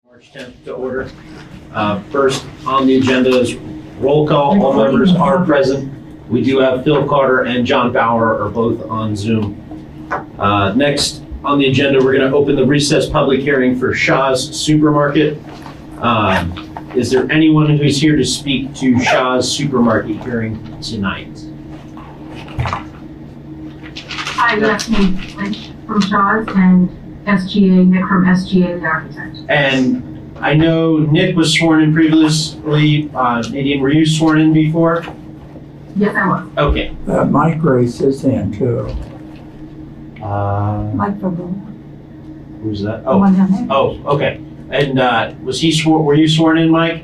March 10th to order. First on the agenda is roll call. All members are present. We do have Phil Carter and John Bauer are both on Zoom. Next on the agenda, we're going to open the recess public hearing for Shaw's Supermarket. Is there anyone who's here to speak to Shaw's Supermarket hearing tonight? Hi, Leslie Lynch from Shaw's and SGA, Nick from SGA, the architect. And I know Nick was sworn in previously. Nadine, were you sworn in before? Yes, I was. Okay. Mike Grace is in too. Mike Fogle. Who's that? The one down there. Oh, okay. And was he sworn? Were you sworn in, Mike?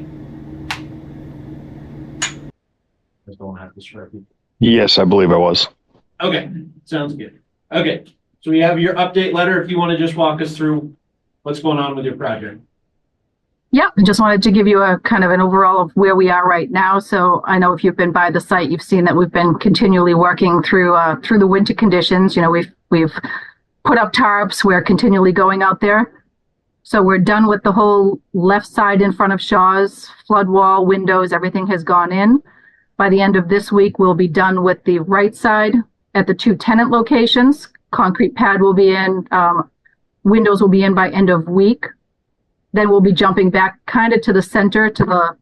I don't have this record. Yes, I believe I was. Okay, sounds good. Okay, so we have your update letter. If you want to just walk us through what's going on with your project. Yeah, I just wanted to give you a kind of an overall of where we are right now. So I know if you've been by the site, you've seen that we've been continually working through the winter conditions. You know, we've put up tarps. We're continually going out there. So we're done with the whole left side in front of Shaw's, flood wall, windows, everything has gone in. By the end of this week, we'll be done with the right side at the two tenant locations. Concrete pad will be in, windows will be in by end of week. Then we'll be jumping back kind of to the center, to the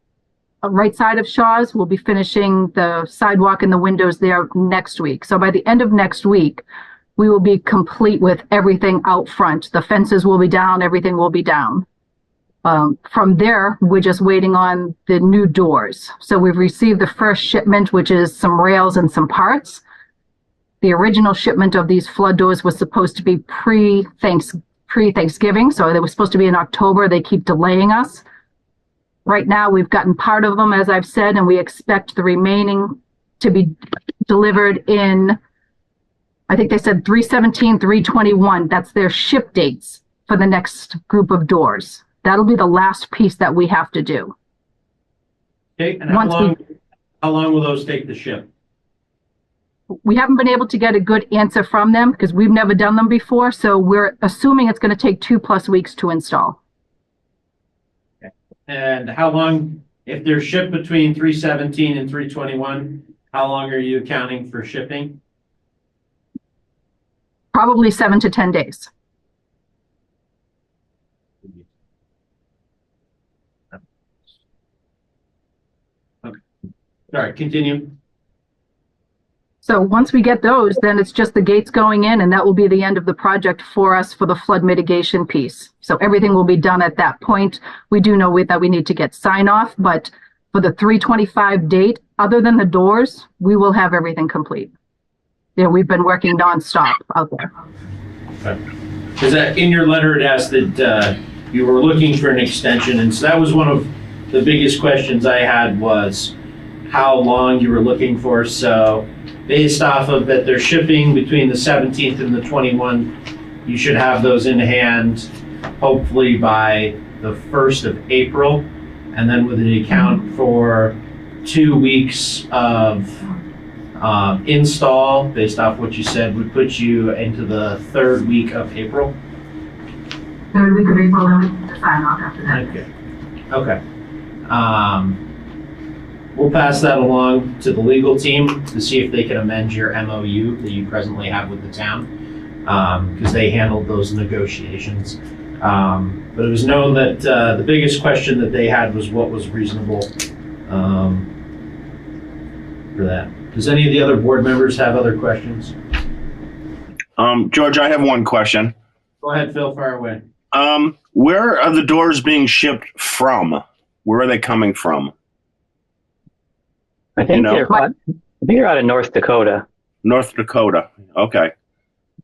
right side of Shaw's. We'll be finishing the sidewalk and the windows there next week. So by the end of next week, we will be complete with everything out front. The fences will be down, everything will be down. From there, we're just waiting on the new doors. So we've received the first shipment, which is some rails and some parts. The original shipment of these flood doors was supposed to be pre-Thanksgiving, so they were supposed to be in October. They keep delaying us. Right now, we've gotten part of them, as I've said, and we expect the remaining to be delivered in, I think they said 3/17, 3/21. That's their ship dates for the next group of doors. That'll be the last piece that we have to do. Okay, and how long will those take to ship? We haven't been able to get a good answer from them because we've never done them before. So we're assuming it's going to take 2+ weeks to install. Okay. And how long, if they're shipped between 3/17 and 3/21, how long are you accounting for shipping? Probably 7 to 10 days. Okay. All right, continue. So once we get those, then it's just the gates going in, and that will be the end of the project for us for the flood mitigation piece. So everything will be done at that point. We do know that we need to get sign off, but for the 3/25 date, other than the doors, we will have everything complete. Yeah, we've been working nonstop out there. Okay. Because in your letter, it asked that you were looking for an extension, and so that was one of the biggest questions I had was how long you were looking for. So based off of that they're shipping between the 17th and the 21st, you should have those in hand hopefully by the 1st of April. And then with an account for 2 weeks of install, based off what you said, would put you into the 3rd week of April. 3rd week of April, then we can sign off after that. Okay. We'll pass that along to the legal team to see if they can amend your MOU that you presently have with the town, because they handled those negotiations. But it was known that the biggest question that they had was what was reasonable for that. Does any of the other board members have other questions? George, I have one question. Go ahead, Phil, fire away. Where are the doors being shipped from? Where are they coming from? I think they're out of North Dakota. North Dakota. Okay.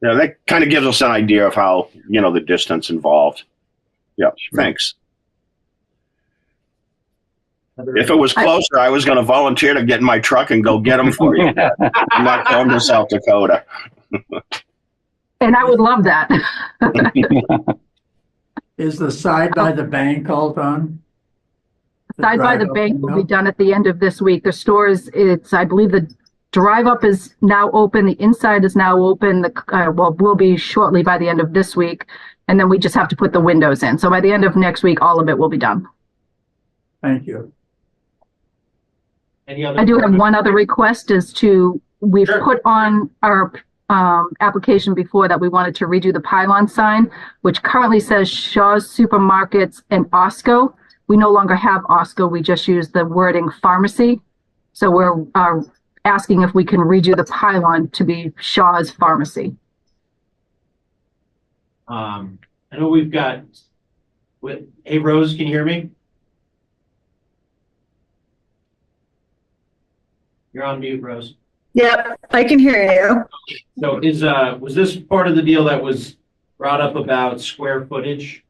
Yeah, that kind of gives us an idea of how, the distance involved. Yeah, thanks. If it was closer, I was going to volunteer to get in my truck and go get them for you. I'm not going to South Dakota. And I would love that. Is the side by the bank all done? Side by the bank will be done at the end of this week. The stores, I believe the drive up is now open. The inside is now open. Will be shortly by the end of this week. And then we just have to put the windows in. So by the end of next week, all of it will be done. Thank you. Any other? I do have one other request we've Sure. put on our application before that we wanted to redo the pylon sign, which currently says Shaw's Supermarkets and Osco. We no longer have Osco. We just use the wording pharmacy. So we're asking if we can redo the pylon to be Shaw's Pharmacy. I know we've got, hey, Rose, can you hear me? You're on mute, Rose. Yep, I can hear you. So was this part of the deal that was brought up about square footage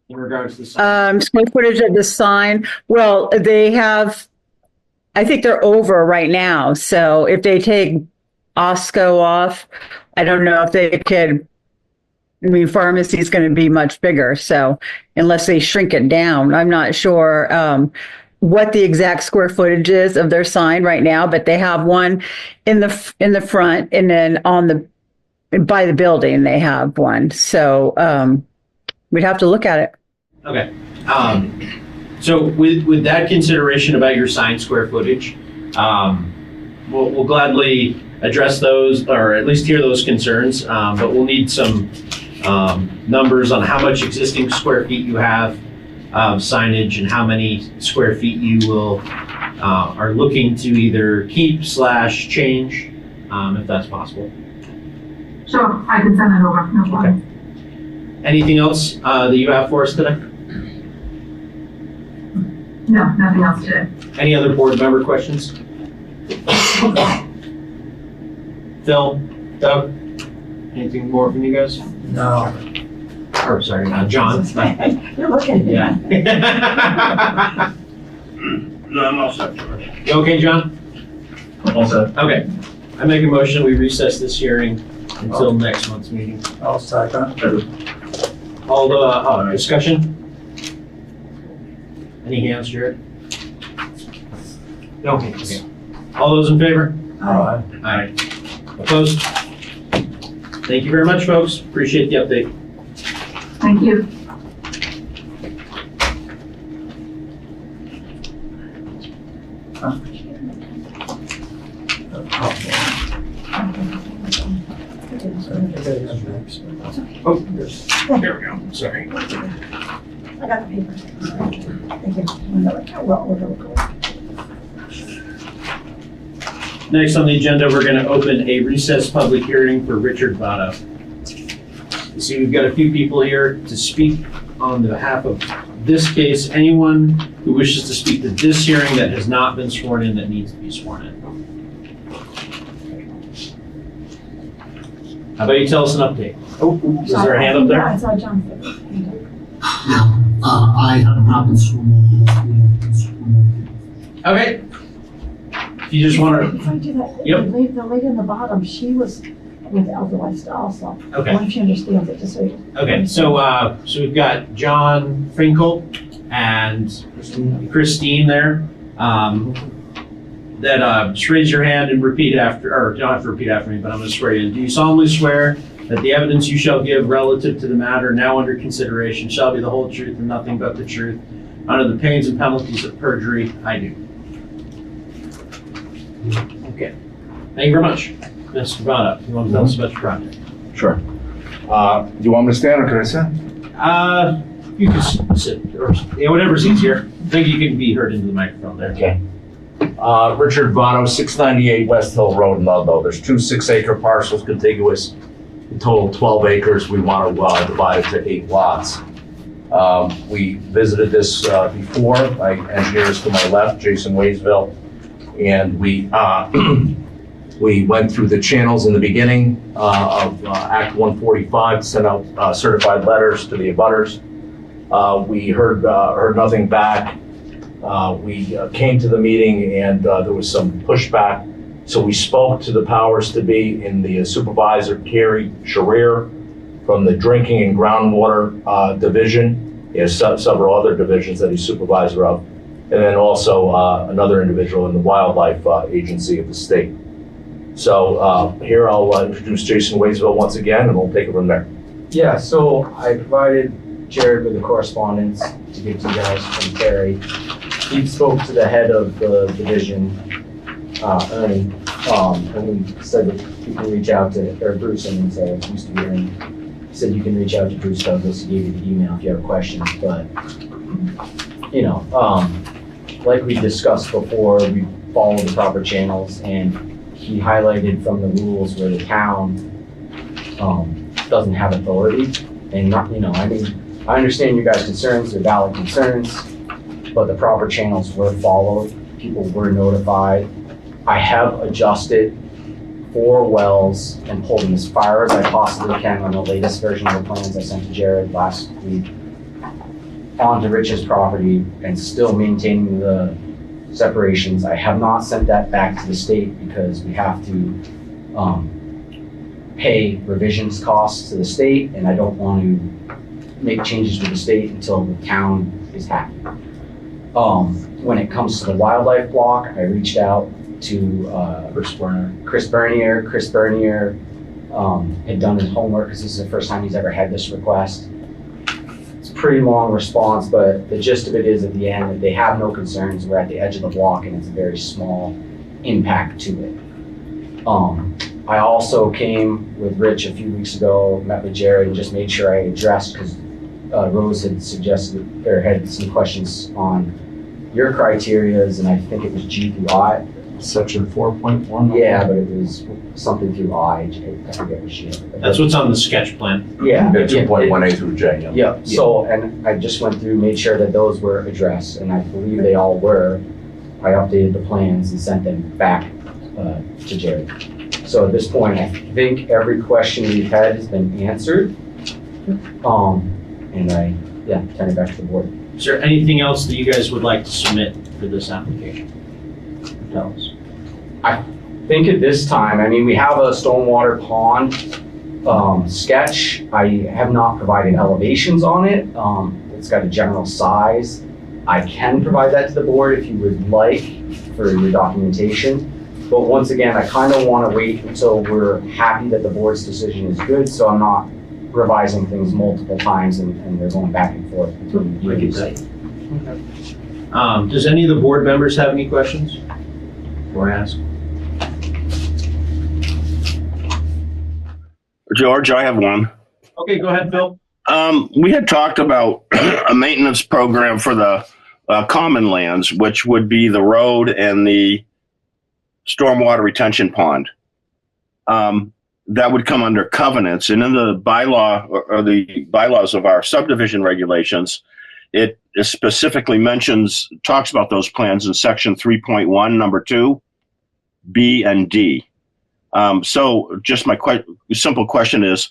in regards to sign? Square footage of the sign. Well, they have, I think they're over right now. So if they take Osco off, I don't know if they could. I mean, pharmacy is going to be much bigger. So unless they shrink it down, I'm not sure what the exact square footage is of their sign right now, but they have one in the front, and then by the building they have one. So we'd have to look at it. Okay. So with that consideration about your sign square footage, we'll gladly address those, or at least hear those concerns, but we'll need some numbers on how much existing square feet you have of signage and how many square feet you are looking to either keep/change, if that's possible. Sure, I can send that over, no problem. Anything else that you have for us today? No, nothing else today. Any other board member questions? Phil, Doug, anything more from you guys? No. Or sorry, John. You're looking. Yeah. No, I'm all set, George. You okay, John? All set. Okay. I make a motion, we recess this hearing until next month's meeting. I'll second. All the, discussion? Any hands, Jared? No hands. Okay. All those in favor? Aye. Aye. Opposed? Thank you very much, folks. Appreciate the update. Thank you. Oh, there we go. Sorry. I got the paper. Thank you. Next on the agenda, we're going to open a recessed public hearing for Richard Votto. You see, we've got a few people here to speak on behalf of this case. Anyone who wishes to speak to this hearing that has not been sworn in that needs to be sworn in. How about you tell us an update? Oh, is there a hand up there? I saw John. I have not been sworn in. Okay. If you just want to, If I do that, Yep. the lady on the bottom, she was with Elder Lifestyle also. Okay. I want you to understand it, just so you. okay, so we've got John Finkel and Christine there. Just raise your hand and repeat after, or you don't have to repeat after me, but I'm going to swear you in. Do you solemnly swear that the evidence you shall give relative to the matter now under consideration shall be the whole truth and nothing but the truth, under the pains and penalties of perjury? I do. Okay. Thank you very much. Mr. Votto, you want to tell us about your project? Sure. Do you want me to stand or can I sit? You can sit, or whatever's easier. I think you can be heard into the microphone there. Okay. Richard Votto, 698 West Hill Road in Ludlow. There's two 6-acre parcels contiguous, in total 12 acres. We want to divide it to 8 lots. We visited this before. My engineer is to my left, Jason Waysville, and we we went through the channels in the beginning of Act 145 to send out certified letters to the abutters. We heard nothing back. We came to the meeting and there was some pushback. So we spoke to the powers to be in the supervisor, Carrie Sharir, from the Drinking and Groundwater Division. He has several other divisions that he's supervisor of. And then also another individual in the Wildlife Agency of the state. So here I'll introduce Jason Waysville once again and we'll take it from there. Yeah, so I provided Jared with the correspondence to give to you guys from Terry. He spoke to the head of the division, Ernie, and he said that you can reach out to, or Bruce, and say it used to be Ernie. He said you can reach out to Bruce Douglas. He gave you the email if you have questions, but, you know, like we discussed before, we follow the proper channels, and he highlighted from the rules where the town doesn't have authority, and not, you know, I mean, I understand you guys' concerns, they're valid concerns, but the proper channels were followed, people were notified. I have adjusted 4 wells and pulled them as far as I possibly can on the latest version of the plans I sent to Jared last week onto Rich's property and still maintaining the separations. I have not sent that back to the state because we have to pay revisions costs to the state, and I don't want to make changes with the state until the town is happy. When it comes to the wildlife block, I reached out to Chris Bernier. Chris Bernier had done his homework because this is the first time he's ever had this request. It's a pretty long response, but the gist of it is at the end that they have no concerns. We're at the edge of the block and it's a very small impact to it. I also came with Rich a few weeks ago, met with Jared, and just made sure I addressed, because Rose had suggested, or had some questions on your criterias, and I think it was G through I. Section 4.1? Yeah, but it was something through I forget what she had. That's what's on the sketch plan. Yeah. 2.1A through J. Yeah, so, and I just went through, made sure that those were addressed, and I believe they all were. I updated the plans and sent them back to Jared. So at this point, I think every question we've had has been answered. And I, turn it back to the board. Is there anything else that you guys would like to submit for this application? Tell us. I think at this time, I mean, we have a stormwater pond sketch. I have not provided elevations on it. It's got a general size. I can provide that to the board if you would like for your documentation. But once again, I kind of want to wait until we're happy that the board's decision is good, so I'm not revising things multiple times and they're going back and forth between you and Okay. Does any of the board members have any questions before I ask? George, I have one. Okay, go ahead, Phil. We had talked about a maintenance program for the common lands, which would be the road and the stormwater retention pond. That would come under covenants, and in the bylaw or the bylaws of our subdivision regulations, it specifically talks about those plans in section 3.1, number 2, B and D. So just my simple question is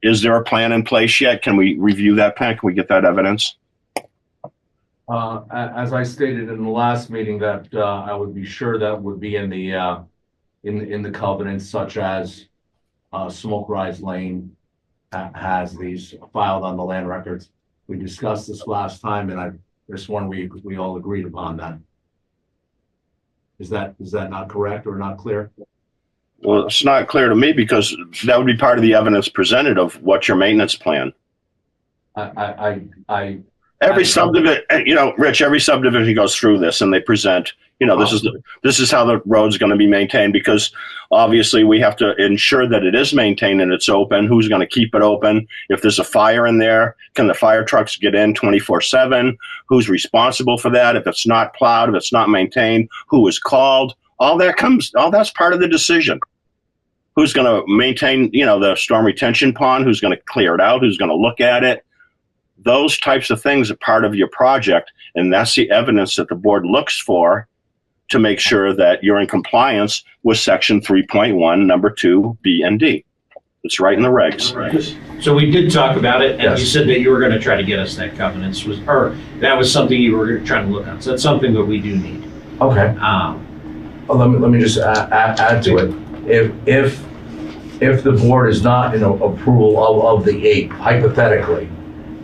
there a plan in place yet? Can we review that plan? Can we get that evidence? As I stated in the last meeting, that I would be sure that would be in the covenants, such as Smoke Rise Lane has these filed on the land records. We discussed this last time, and there's one we all agreed upon that. Is that not correct or not clear? Well, it's not clear to me because that would be part of the evidence presented of what's your maintenance plan. Every subdivision, Rich, every subdivision goes through this and they present, this is how the road's going to be maintained, because obviously we have to ensure that it is maintained and it's open. Who's going to keep it open? If there's a fire in there, can the fire trucks get in 24/7? Who's responsible for that? If it's not plowed, if it's not maintained, who is called? All that's part of the decision. Who's going to maintain, the storm retention pond? Who's going to clear it out? Who's going to look at it? Those types of things are part of your project, and that's the evidence that the board looks for to make sure that you're in compliance with section 3.1, number 2, B and D. It's right in the regs. Right. So we did talk about it, and Yes. You said that you were going to try to get us that covenants, or that was something you were trying to look on. So that's something that we do need. Okay. Let me just add to it. If the board is not in approval of the 8, hypothetically,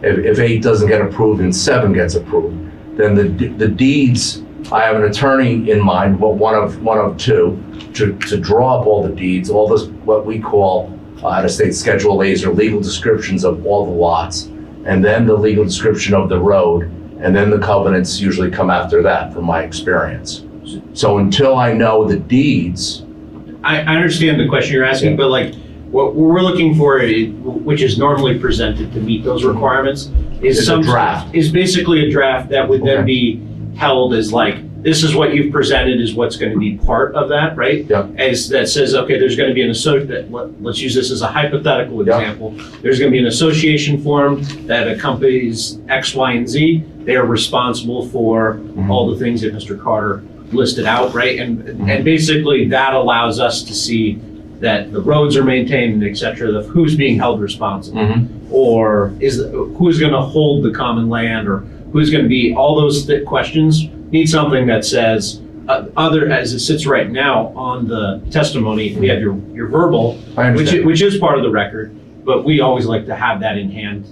if 8 doesn't get approved and 7 gets approved, then the deeds, I have an attorney in mind, one of 2, to draw up all the deeds, all this what we call out-of-state Schedule A's or legal descriptions of all the lots, and then the legal description of the road, and then the covenants usually come after that, from my experience. So until I know the deeds. I understand the question you're asking, but like, what we're looking for, which is normally presented to meet those requirements, is a draft. Is basically a draft that would then be held as like, this is what you've presented is what's going to be part of that, right? Yep. As that says, okay, there's going to be an let's use this as a hypothetical example. There's going to be an association form that accompanies X, Y, and Z. They are responsible for all the things that Mr. Carter listed out, right? And basically that allows us to see that the roads are maintained and et cetera, who's being held responsible, or who's going to hold the common land, or who's going to be, all those questions need something that says, as it sits right now on the testimony, we have your verbal, which is part of the record, but we always like to have that in hand.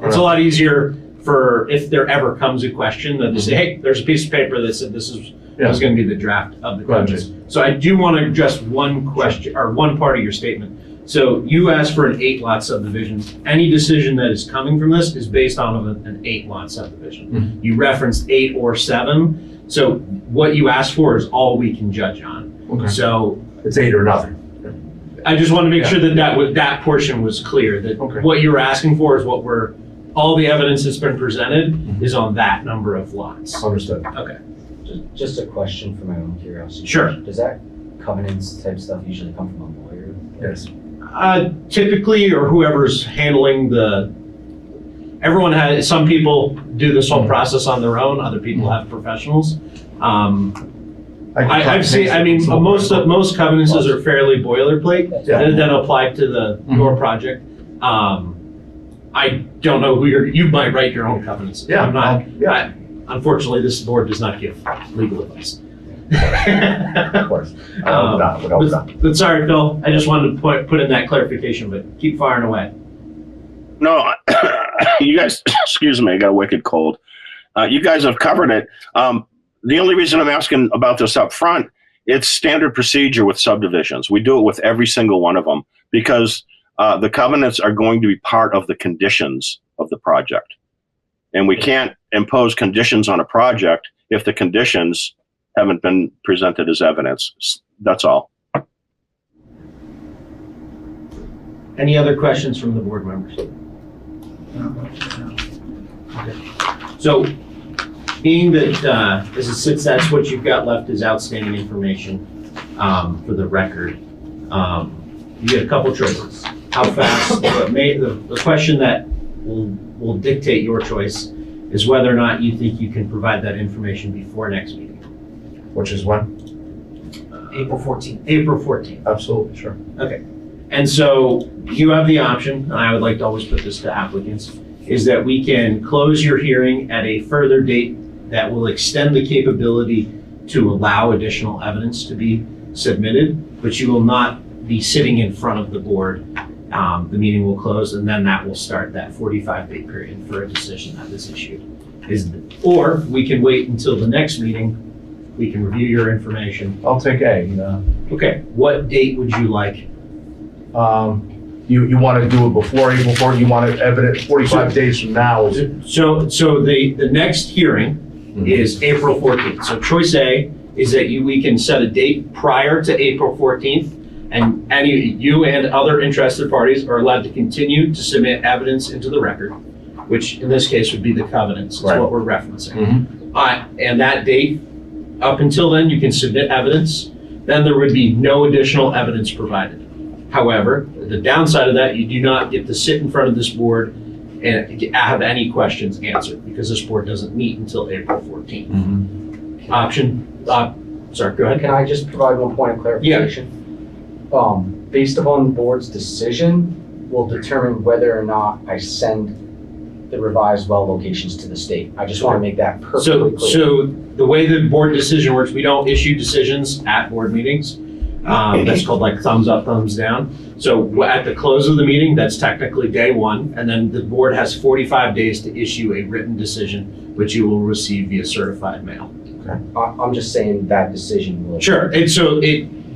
It's a lot easier for if there ever comes a question that they say, hey, there's a piece of paper that said this is going to be the draft of the covenants. So I do want to address one question, or one part of your statement. So you asked for an 8-lot subdivision. Any decision that is coming from this is based on an 8-lot subdivision. You referenced 8 or 7. So what you asked for is all we can judge on. Okay. So it's 8 or nothing. I just want to make sure that portion was clear, that what you were asking for is all the evidence that's been presented is on that number of lots. Understood. Okay. Just a question for my own curiosity. Sure. Does that covenants type stuff usually come from a lawyer? Yes. Typically, or whoever's handling some people do this whole process on their own, other people have professionals. I've seen, most covenants are fairly boilerplate, and then applied to your project. I don't know you might write your own covenants. Yeah. Unfortunately, this board does not give legal advice. Of course. But sorry, Phil, I just wanted to put in that clarification, but keep firing away. No, you guys, excuse me, I got a wicked cold. You guys have covered it. The only reason I'm asking about this up front, it's standard procedure with subdivisions. We do it with every single one of them because the covenants are going to be part of the conditions of the project. And we can't impose conditions on a project if the conditions haven't been presented as evidence. That's all. Any other questions from the board members? Okay. So, being that as it sits, that's what you've got left is outstanding information for the record. You get a couple choices. How fast? The question that will dictate your choice is whether or not you think you can provide that information before next meeting. Which is when? April 14th. April 14th. Absolutely, sure. Okay. And so you have the option, and I would like to always put this to applicants, is that we can close your hearing at a further date that will extend the capability to allow additional evidence to be submitted, but you will not be sitting in front of the board. The meeting will close, and then that will start that 45-day period for a decision that is issued. Or we can wait until the next meeting. We can review your information. I'll take A. Okay. What date would you like? You want to do it before April 4th? You want it evident 45 days from now? So the next hearing is April 14th. So choice A is that we can set a date prior to April 14th, and you and other interested parties are allowed to continue to submit evidence into the record, which in this case would be the covenants, is what we're referencing. And that date, up until then, you can submit evidence. Then there would be no additional evidence provided. However, the downside of that, you do not get to sit in front of this board and have any questions answered because this board doesn't meet until April 14th. Sorry, go ahead. Can I just provide one point of clarification? Based upon the board's decision, will determine whether or not I send the revised well locations to the state. I just want to make that perfectly clear. So the way the board decision works, we don't issue decisions at board meetings. That's called like thumbs up, thumbs down. So at the close of the meeting, that's technically day one, and then the board has 45 days to issue a written decision, which you will receive via certified mail. Okay. I'm just saying that decision will. Sure, and so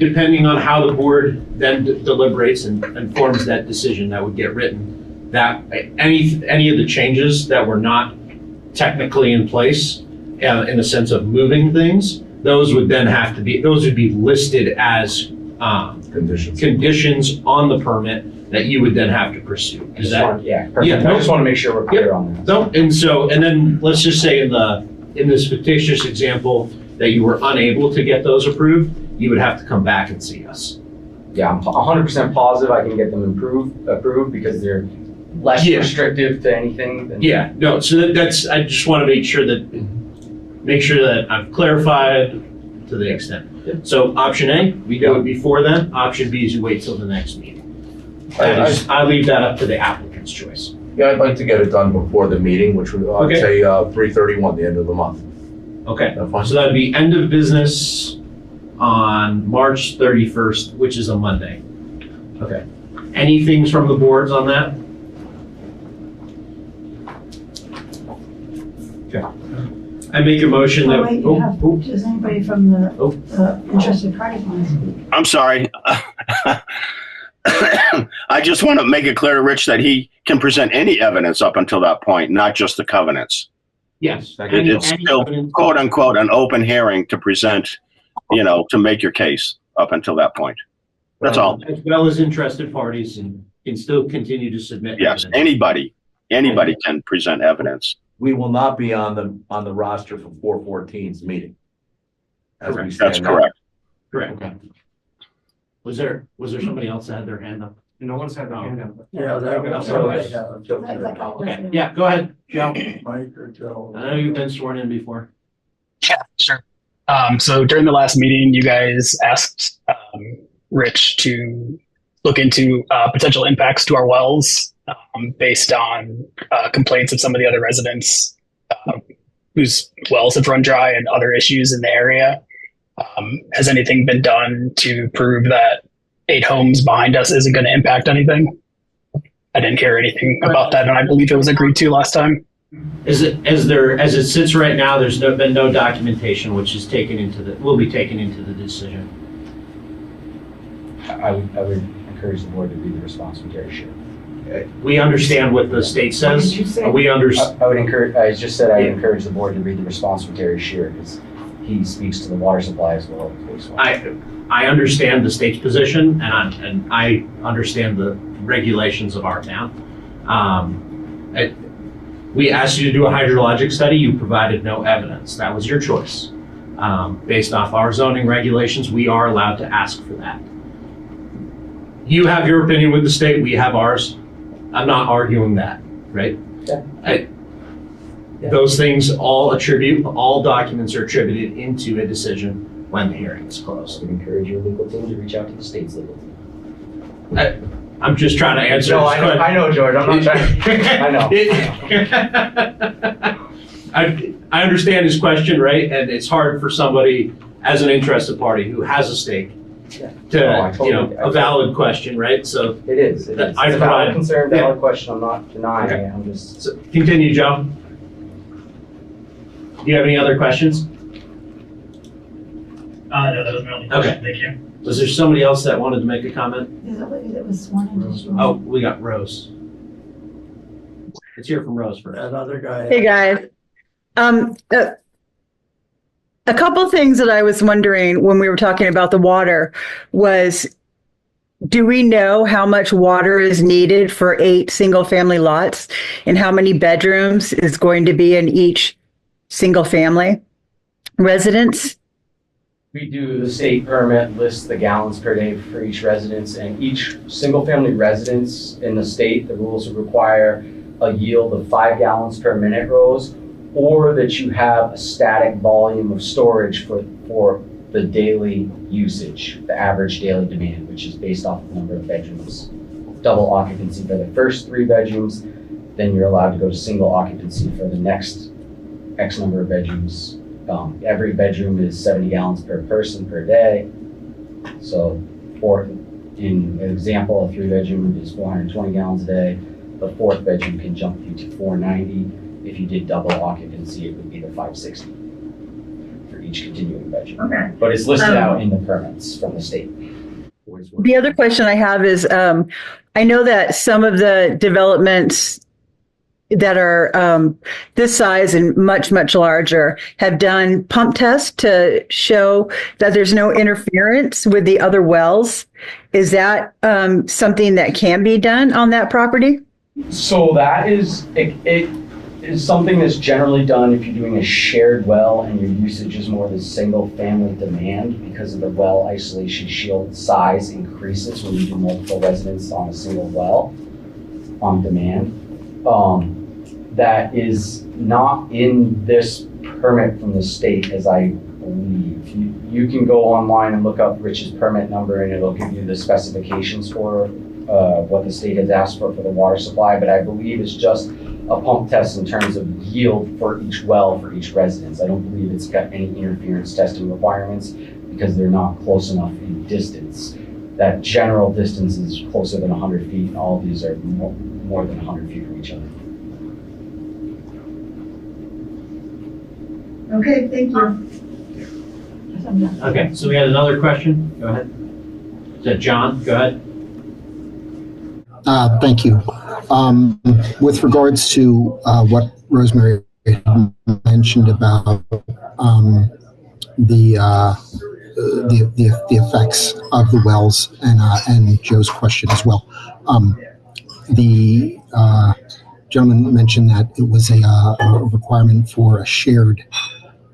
depending on how the board then deliberates and forms that decision that would get written, that any of the changes that were not technically in place, in the sense of moving things, those would be listed as conditions on the permit that you would then have to pursue. Perfect. I no. just want to make sure we're clear on that. No, and then let's just say in this fictitious example that you were unable to get those approved, you would have to come back and see us. Yeah, I'm 100% positive I can get them approved because they're less restrictive to anything than. Yeah, no, so that's, I just want to make sure that I've clarified to the extent. Yep. So option A, we do it before then. Option B is you wait till the next meeting. I leave that up to the applicant's choice. Yeah, I'd like to get it done before the meeting, which would, I'd say, 3/31, the end of the month. Okay, so that'd be end of business on March 31st, which is a Monday. Okay. Any things from the boards on that? Okay. I make a motion that. Does anybody from the interested parties want to speak? I'm sorry. I just want to make it clear to Rich that he can present any evidence up until that point, not just the covenants. Yes. It's still, quote unquote, an open hearing to present, to make your case up until that point. That's all. As well as interested parties and can still continue to submit. Yes, evidence. anybody can present evidence. We will not be on the roster for 4/14's meeting. Correct. That's correct. Correct. Okay. Was there somebody else that had their hand up? No one's had their hand up. Yeah, that was. Okay, yeah, go ahead, Joe. Mike or Joe. I know you've been sworn in before. Yeah, sure. So during the last meeting, you guys asked Rich to look into potential impacts to our wells based on complaints of some of the other residents whose wells have run dry and other issues in the area. Has anything been done to prove that 8 homes behind us isn't going to impact anything? I didn't hear anything about that, and I believe it was agreed to last time. As it sits right now, there's been no documentation which is will be taken into the decision. I would encourage the board to read the response from Gary Shearer. We understand what the state says. What did you say? I would encourage. I just said I would encourage the board to read the response from Gary Shearer because he speaks to the water supply as well as the wastewater. I understand the state's position, and I understand the regulations of our town. We asked you to do a hydrologic study. You provided no evidence. That was your choice. Based off our zoning regulations, we are allowed to ask for that. You have your opinion with the state. We have ours. I'm not arguing that, right? Yeah. Those things all documents are attributed into a decision when the hearing is I closed. would encourage your legal team to reach out to the state's legal team. I'm just trying to answer. No, I know, George. I'm not trying. I know. I understand his question, right? And it's hard for somebody as an interested party who has a stake a valid question, right? So it is. It's a valid concern, valid question. I'm not denying it. I'm just. So, continue, Joe. Do you have any other questions? No, that was my only question. Thank you. Was there somebody else that wanted to make a comment? There's a lady that was sworn in. Oh, we got Rose. Let's hear from Rose first. That other guy. Hey, guys. A couple things that I was wondering when we were talking about the water was, do we know how much water is needed for 8 single-family lots and how many bedrooms is going to be in each single-family residence? We do, the state permit lists the gallons per day for each residence, and each single-family residence in the state, the rules require a yield of 5 gallons per minute, Rose, or that you have a static volume of storage for the daily usage, the average daily demand, which is based off the number of bedrooms. Double occupancy for the first 3 bedrooms, then you're allowed to go to single occupancy for the next X number of bedrooms. Every bedroom is 70 gallons per person per day. So in an example, a 3-bedroom is 420 gallons a day. The 4th bedroom can jump you to 490. If you did double occupancy, it would be the 560 for each continuing vegetation. Okay. But it's listed out in the permits from the state. The other question I have is, I know that some of the developments that are this size and much, much larger have done pump tests to show that there's no interference with the other wells. Is that something that can be done on that property? So that is, it is something that's generally done if you're doing a shared well and your usage is more than single family demand, because of the well isolation shield size increases when you do multiple residents on a single well on demand. That is not in this permit from the state, as I believe. You can go online and look up Rich's permit number and it'll give you the specifications for what the state has asked for the water supply, but I believe it's just a pump test in terms of yield for each well for each residence. I don't believe it's got any interference testing requirements because they're not close enough in distance. That general distance is closer than 100 feet, and all of these are more than 100 feet from each other. Okay, thank you. Okay, so we had another question. Go ahead. Is that John? Go ahead. Thank you. With regards to what Rosemary mentioned about the effects of the wells and Joe's question as well, the gentleman mentioned that it was a requirement for a shared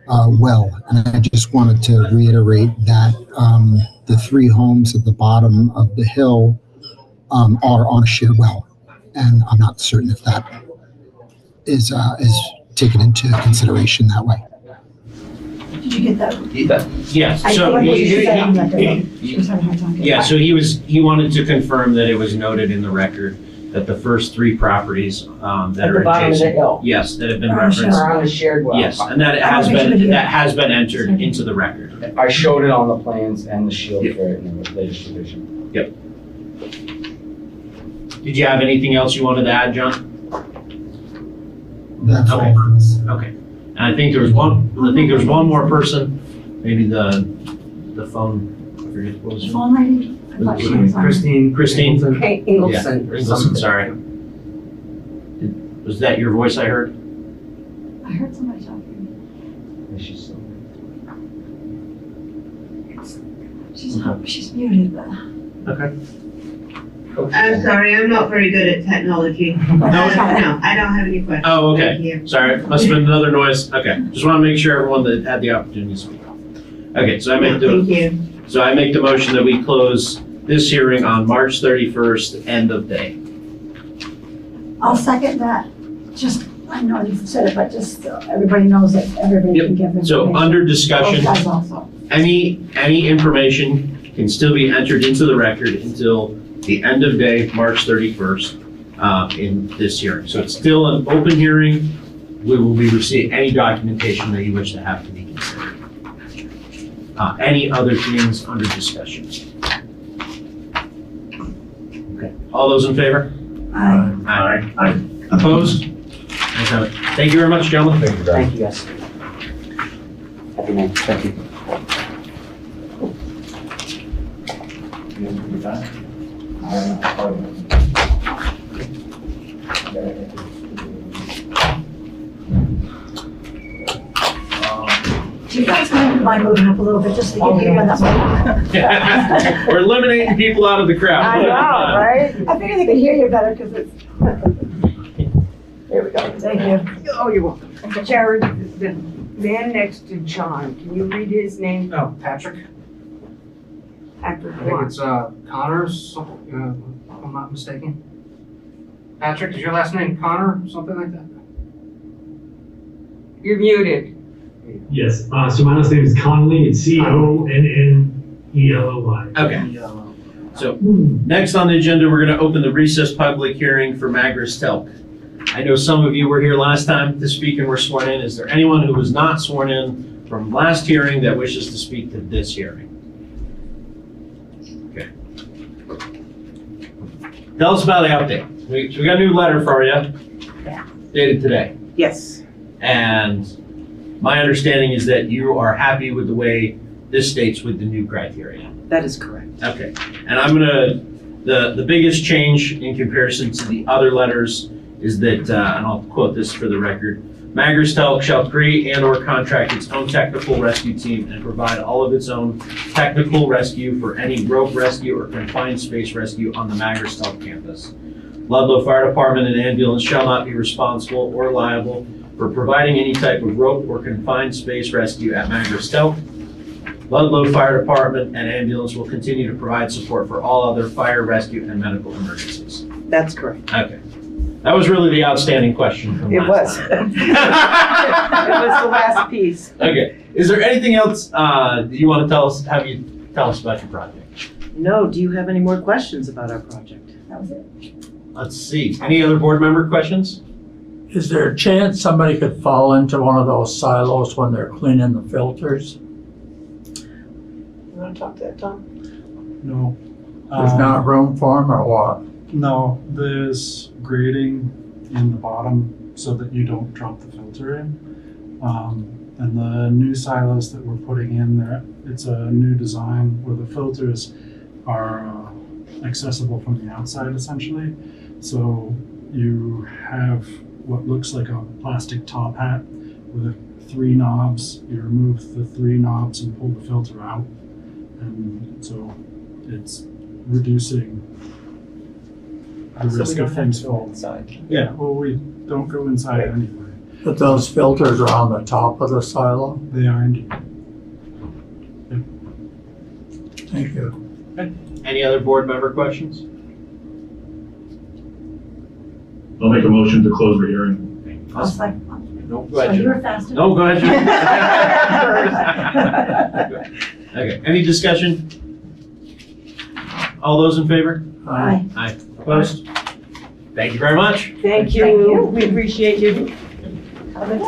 well, and I just wanted to reiterate that the 3 homes at the bottom of the hill are on a shared well, and I'm not certain if that is taken into consideration that way. Did you get that? Yes. I So feel like she said on that he- day. She was having a hard time getting yeah. that. So he wanted to confirm that it was noted in the record that the first 3 properties that At are the bottom of the adjacent, hill. yes, that have been Oh, referenced. Or on the shared well. Yes, and that has been entered into the record. I showed it on the plans and the shield for it in the latest revision. Did you have anything else you wanted to add, John? That's Okay. all. Okay. And I think there was one more person, maybe the phone, I forget what was her name. Phone lady? I thought she was on. Christine. Hey, Ingleson or Listen, something. sorry. Was that your voice I heard? I heard somebody talking. She's muted, but. Okay. I'm sorry, I'm not very good at technology. No, I don't have any questions. Oh, Thank okay. you. Sorry, must have been another noise. Okay, just want to make sure everyone that had the opportunity to speak. Okay, so I make Thank you. the motion that we close this hearing on March 31st, end of day. I'll second that. Just, I know you've said it, but just so everybody knows that everybody can give information. So under discussion, Those guys also. any information can still be entered into the record until the end of day, March 31st, in this hearing. So it's still an open hearing. We will be receiving any documentation that you wish to have to be considered. Any other things under discussion? Okay, all those in favor? Aye. Aye. Opposed? Ayes have it. Thank you very much, gentlemen. Thank you, Thank you, guys. Happy night. Thank you. Do you guys mind moving up a little bit just to get you on that one? We're eliminating people out of the crowd. I know, right? I figured they could hear you better because it's. There we go. Thank you. Oh, you're welcome. Jared, the man next to John, can you read his name? Oh, Patrick. Patrick I think what? it's Connors, if I'm not mistaken. Patrick, is your last name Connor, something like that? You're muted. Yes, so my last name is Connolly, it's Connelly. Okay. So next on the agenda, we're going to open the recessed public hearing for Magris Telk. I know some of you were here last time to speak and were sworn in. Is there anyone who was not sworn in from last hearing that wishes to speak to this hearing? Okay. Tell us about the update. We got a new letter for you, dated today. Yes. And my understanding is that you are happy with the way this states with the new criteria. That is correct. Okay, and I'm gonna, the biggest change in comparison to the other letters is that, and I'll quote this for the record, Magerstelk shall create and or contract its own technical rescue team and provide all of its own technical rescue for any rope rescue or confined space rescue on the Magerstelk campus. Ludlow Fire Department and ambulance shall not be responsible or liable for providing any type of rope or confined space rescue at Magerstelk. Ludlow Fire Department and ambulance will continue to provide support for all other fire, rescue, and medical emergencies. That's correct. Okay. That was really the outstanding question from It last was. time. It was the last piece. Okay. Is there anything else you want to tell us, have you tell us about your project? No, do you have any more questions about our project? That was it. Let's see. Any other board member questions? Is there a chance somebody could fall into one of those silos when they're cleaning the filters? You want to talk to that, Tom? No. There's not room for them or what? No, there's grading in the bottom so that you don't drop the filter in. And the new silos that we're putting in there, it's a new design where the filters are accessible from the outside essentially. So you have what looks like a plastic top hat with 3 knobs. You remove the 3 knobs and pull the filter out. And so it's reducing the So we risk don't of have things to go falling. inside. Yeah, well, we don't go inside anyway. But those filters are on the top of the silo? They are indeed. Thank you. Any other board member questions? I'll make a motion to close the hearing. I was like, No, go so ahead, you Jim. were faster. No, go ahead, Jim. Okay, any discussion? All those in favor? Aye. Aye. Opposed? Thank you very much. Thank you. We appreciate you coming.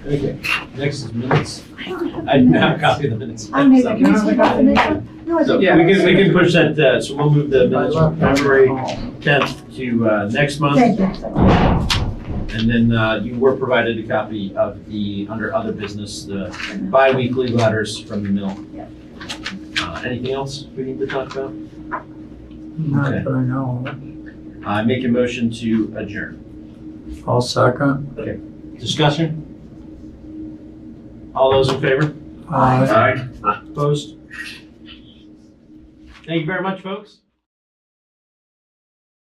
Okay, next is minutes. I didn't have a copy of the minutes. I made So- the, can you see about the next one? No, I So didn't. we can push that, so we'll move the minutes from February 10th to next month. Thank you. And then you were provided a copy of the, under other business, the bi-weekly letters from the mill. Yeah. Anything else we need to talk about? Not Okay. that I know. I make a motion to adjourn. I'll second. Okay. Discussion? All those in favor? Aye. Opposed? Thank you very much, folks.